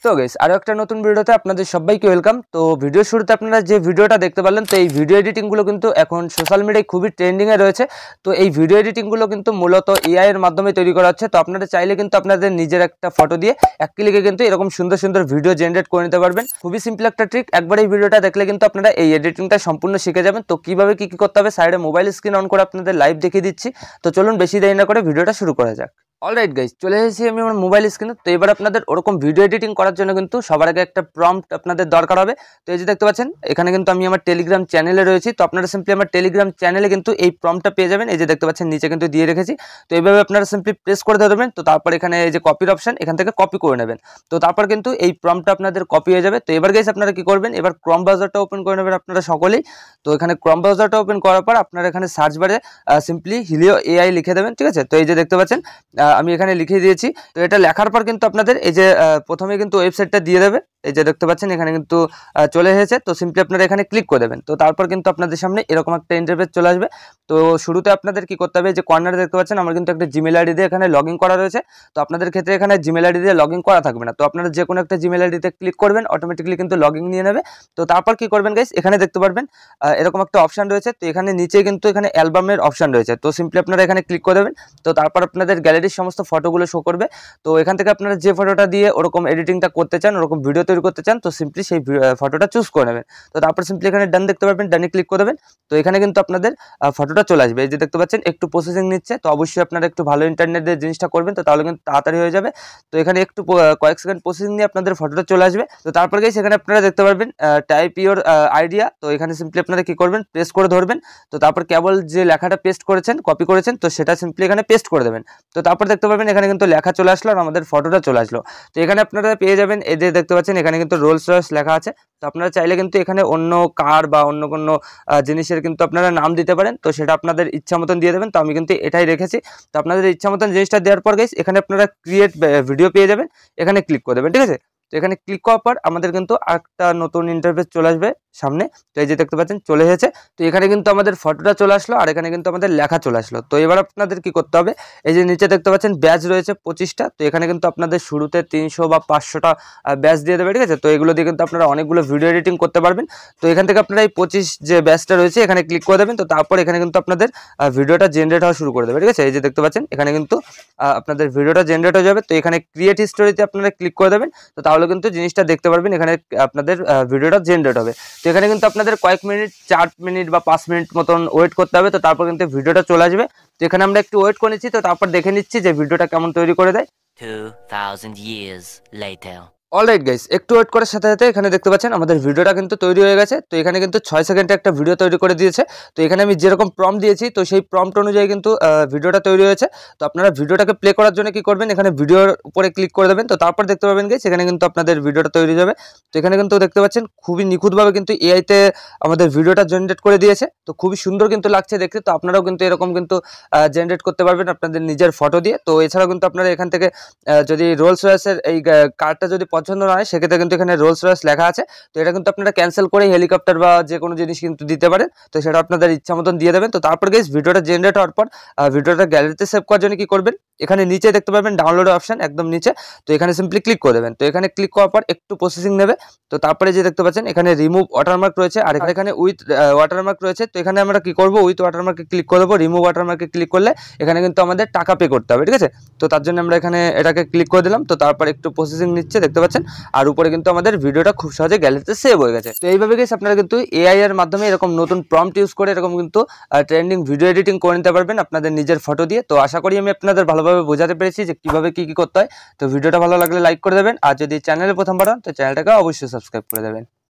তো গাইস আরো একটা নতুন ভিডিওতে আপনাদের সবাইকে ওয়েলকাম। তো ভিডিও শুরুতে আপনারা যে ভিডিওটা দেখতে পারলেন, তো এই ভিডিও এডিটিং গুলো কিন্তু এখন সোশ্যাল মিডিয়ায় খুবই ট্রেন্ডিং এ রয়েছে। তো এই ভিডিও এডিটিং গুলো কিন্তু মূলত এআই এর মাধ্যমে তৈরি করা হচ্ছে। তো আপনারা চাইলে কিন্তু আপনাদের নিজের একটা ফটো দিয়ে এক ক্লিকে কিন্তু এরকম সুন্দর সুন্দর ভিডিও জেনারেট করে নিতে পারবেন। খুবই সিম্পল একটা ট্রিক, একবার এই ভিডিওটা দেখলে কিন্তু আপনারা এই এডিটিংটা সম্পূর্ণ শিখে যাবেন। তো কিভাবে কি করতে হবে সাইডে মোবাইল স্ক্রিন অন করে আপনাদের লাইভ দেখিয়ে দিচ্ছি। তো চলুন বেশি দেরি না করে ভিডিওটা শুরু করা যাক। অলরাইট গাইস, চলে এসেছি আমি আমার মোবাইল স্ক্রিনে। তো এবার আপনাদের ওরকম ভিডিও এডিটিং করার জন্য কিন্তু সবার আগে একটা প্রম্পট আপনাদের দরকার হবে। তো এই যে দেখতে পাচ্ছেন এখানে কিন্তু আমি আমার টেলিগ্রাম চ্যানেলে রয়েছি। তো আপনারা সিম্পলি আমার টেলিগ্রাম চ্যানেলে কিন্তু এই প্রম্পটটা পেয়ে যাবেন। এই যে দেখতে পাচ্ছেন নিচে কিন্তু দিয়ে রেখেছি। তো এইভাবে আপনারা সিম্পলি প্রেস করে ধরবেন। তো তারপর এখানে এই যে কপির অপশন, এখান থেকে কপি করে নেবেন। তো তারপর কিন্তু এই প্রম্পটটা আপনাদের কপি হয়ে যাবে। তো এবার গাইস আপনারা কি করবেন, এবার ক্রোম ব্রাউজারটা ওপেন করে নেবেন আপনারা সকলেই। তো এখানে ক্রোম ব্রাউজারটা ওপেন করার পর আপনারা এখানে সার্চ বারে সিম্পলি হিলিও এআই লিখে দেবেন। ঠিক আছে, তো এই যে দেখতে পাচ্ছেন আমি এখানে লিখে দিয়েছি। তো এটা লেখার পর কিন্তু আপনাদের এই যে প্রথমে কিন্তু ওয়েবসাইটটা দিয়ে দেবে। এই যে দেখতে পাচ্ছেন এখানে কিন্তু চলে এসেছে। তো সিম্পলি আপনারা এখানে ক্লিক করে দেবেন। তো তারপর কিন্তু আপনাদের সামনে এরকম একটা ইন্টারফেস চলে আসবে। তো শুরুতে আপনাদের কি করতে হবে, যে কর্নারে দেখতে পাচ্ছেন আমার কিন্তু একটা জিমেল আইডি দিয়ে এখানে লগ ইন করা রয়েছে। তো আপনাদের ক্ষেত্রে এখানে জিমেল আইডি দিয়ে লগ ইন করা থাকবে না। তো আপনারা যে কোনো একটা জিমেল আইডিতে ক্লিক করবেন, অটোমেটিকলি কিন্তু লগ ইন নিয়ে নেবে। তো তারপর কি করবেন গাইস, এখানে দেখতে পারবেন এরকম একটা অপশন রয়েছে। তো এখানে নিচে কিন্তু এখানে অ্যালবামের অপশন রয়েছে। তো সিম্পলি আপনারা এখানে ক্লিক করে দেবেন। তো তারপর আপনাদের গ্যালারির সমস্ত ফটোগুলো শো করবে। তো এখান থেকে আপনারা যে ফটোটা দিয়ে ওরকম এডিটিংটা করতে চান, ওরকম ভিডিও তৈরি করতে চান, তো সিম্পলি সেই ফটোটা চুজ করে নেবেন। তো তারপর সিম্পলি এখানে ডান দেখতে পাবেন, ডানে ক্লিক করে দেবেন। তো এখানে কিন্তু আপনাদের ফটোটা চলে আসবে। এই যে দেখতে পাচ্ছেন একটু প্রসেসিং নিচ্ছে। তো অবশ্যই আপনারা একটু ভালো ইন্টারনেট দিয়ে জিনিসটা করবেন, তো তাহলে কিন্তু তাড়াতাড়ি হয়ে যাবে। তো এখানে একটু কয়েক সেকেন্ড প্রসেসিং নিয়ে আপনাদের ফটোটা চলে আসবে। তো তারপর গিয়ে সেখানে আপনারা দেখতে পারবেন টাইপ ইওর আইডিয়া। তো এখানে সিম্পলি আপনারা কি করবেন, প্রেস করে ধরবেন। তো তারপর কেবল যে লেখাটা পেস্ট করেছেন, কপি করেছেন, তো সেটা সিম্পলি এখানে পেস্ট করে দেবেন। তো তারপর দেখতে পাবেন এখানে কিন্তু লেখা চলে আসলো আর আমাদের ফটোটা চলে আসলো। তো এখানে আপনারা পেয়ে যাবেন এই যে দেখতে পাচ্ছেন এখানে কিন্তু রোলস রয়েস লেখা আছে। তো আপনারা চাইলে কিন্তু এখানে অন্য কার বা অন্য কোনো জিনিসের কিন্তু আপনারা নাম দিতে পারেন। তো সেটা আপনাদের ইচ্ছা মতন দিয়ে দেবেন। তো আমি কিন্তু এটাই রেখেছি। তো আপনাদের ইচ্ছা মতন জিনিসটা দেওয়ার পর গাইস এখানে আপনারা ক্রিয়েট ভিডিও পেয়ে যাবেন, এখানে ক্লিক করে দেবেন। ঠিক আছে, তো এখানে ক্লিক করার পর আমাদের কিন্তু আরেকটা নতুন ইন্টারফেস চলে আসবে সামনে। তো এই যে দেখতে পাচ্ছেন চলে এসেছে। তো এখানে কিন্তু আমাদের ফটোটা চলে আসলো আর এখানে কিন্তু আমাদের লেখা চলে আসলো। তো এবার আপনাদের কি করতে হবে, এই যে নিচে দেখতে পাচ্ছেন ব্যাচ রয়েছে 25টা। তো এখানে কিন্তু আপনাদের শুরুতে 300 বা 500টা ব্যাচ দিয়ে দেবে। ঠিক আছে, তো এগুলো দিয়ে কিন্তু আপনারা অনেকগুলো ভিডিও এডিটিং করতে পারবেন। তো এখান থেকে আপনারা এই 25 যে ব্যাচটা রয়েছে এখানে ক্লিক করে দেবেন। তো তারপর এখানে কিন্তু আপনাদের ভিডিওটা জেনারেট হওয়া শুরু করে দেবে। ঠিক আছে, এই যে দেখতে পাচ্ছেন এখানে কিন্তু আপনাদের ভিডিওটা জেনারেট হয়ে যাবে। তো এখানে ক্রিয়েট হিস্টোরিতে আপনারা ক্লিক করে দেবেন। তো তাহলে কিন্তু জিনিসটা দেখতে পারবেন, এখানে আপনাদের ভিডিওটা জেনারেট হবে। তো এখানে কিন্তু আপনাদের কয়েক মিনিট, 4 মিনিট বা 5 মিনিট মতন ওয়েট করতে হবে। তো তারপর কিন্তু ভিডিওটা চলে আসবে। তো এখানে আমরা একটু ওয়েট করে নিচ্ছি। তো তারপর দেখে নিচ্ছি যে ভিডিওটা কেমন তৈরি করে দেয়। 2000 years later. অলরাইট গাইস, একটু ওয়েট করার সাথে সাথে এখানে দেখতে পাচ্ছেন আমাদের ভিডিওটা কিন্তু তৈরি হয়ে গেছে। তো এখানে কিন্তু 6 সেকেন্ডে একটা ভিডিও তৈরি করে দিয়েছে। তো এখানে আমি যেরকম প্রম্পট দিয়েছি, তো সেই প্রম্পট অনুযায়ী কিন্তু ভিডিওটা তৈরি হয়েছে। তো আপনারা ভিডিওটাকে প্লে করার জন্য কি করবেন, এখানে ভিডিওর উপরে ক্লিক করে দেবেন। তো তারপর দেখতে পাবেন গাইস এখানে কিন্তু আপনাদের ভিডিওটা তৈরি যাবে। তো এখানে কিন্তু দেখতে পাচ্ছেন খুবই নিখুঁতভাবে কিন্তু এআইতে আমাদের ভিডিওটা জেনারেট করে দিয়েছে। তো খুবই সুন্দর কিন্তু লাগছে দেখতে। তো আপনারাও কিন্তু এরকম কিন্তু জেনারেট করতে পারবেন আপনাদের নিজের ফটো দিয়ে। তো এছাড়াও কিন্তু আপনারা এখান থেকে যদি রোলস রয়েসের এই কারটা যদি পছন্দ না হয়, সেক্ষেত্রে কিন্তু এখানে রোলস রয়েস লেখা আছে। তো এটা কিন্তু আপনারা ক্যান্সেল করে হেলিকপ্টার বা যে কোনো জিনিস কিন্তু দিতে পারেন। তো সেটা আপনাদের ইচ্ছা মতন দিয়ে দেবেন। তো তারপর গাইস ভিডিওটা জেনারেট হওয়ার পর ভিডিওটা গ্যালারিতে সেভ করার জন্য কি করবেন, এখানে নিচে দেখতে পাবেন ডাউনলোড অপশন একদম নিচে। তো এখানে সিম্পলি ক্লিক করে দেবেন। তো এখানে ক্লিক করার পর একটু প্রসেসিং নেবে। তো তারপরে যে দেখতে পাচ্ছেন এখানে রিমুভ ওয়াটারমার্ক রয়েছে আর এখানে উইথ ওয়াটারমার্ক রয়েছে। তো এখানে আমরা কি করব, উইথ ওয়াটারমার্কে ক্লিক করে দেবো। রিমুভ ওয়াটারমার্কে ক্লিক করলে এখানে কিন্তু আমাদের টাকা পে করতে হবে। ঠিক আছে, তো তার জন্য আমরা এখানে এটাকে ক্লিক করে দিলাম। তো তারপর একটু প্রসেসিং নিচ্ছে দেখতে পাচ্ছেন, আর উপরে কিন্তু আমাদের ভিডিওটা খুব সহজে গ্যালারিতে সেভ হয়ে গেছে। তো এইভাবে গাইস আপনারা কিন্তু এআই এর মাধ্যমে এরকম নতুন প্রম্পট ইউজ করে এরকম কিন্তু ট্রেন্ডিং ভিডিও এডিটিং করে নিতে পারবেন আপনাদের নিজের ফটো দিয়ে। তো আশা করি আমি আপনাদের ভালোভাবে বোঝাতে পেরেছি যে কিভাবে কি করতে হয়। তো ভিডিওটা ভালো লাগলে লাইক করে দেবেন, আর যদি চ্যানেলে প্রথমবার হন তো চ্যানেলটাকে অবশ্যই সাবস্ক্রাইব করে দেবেন।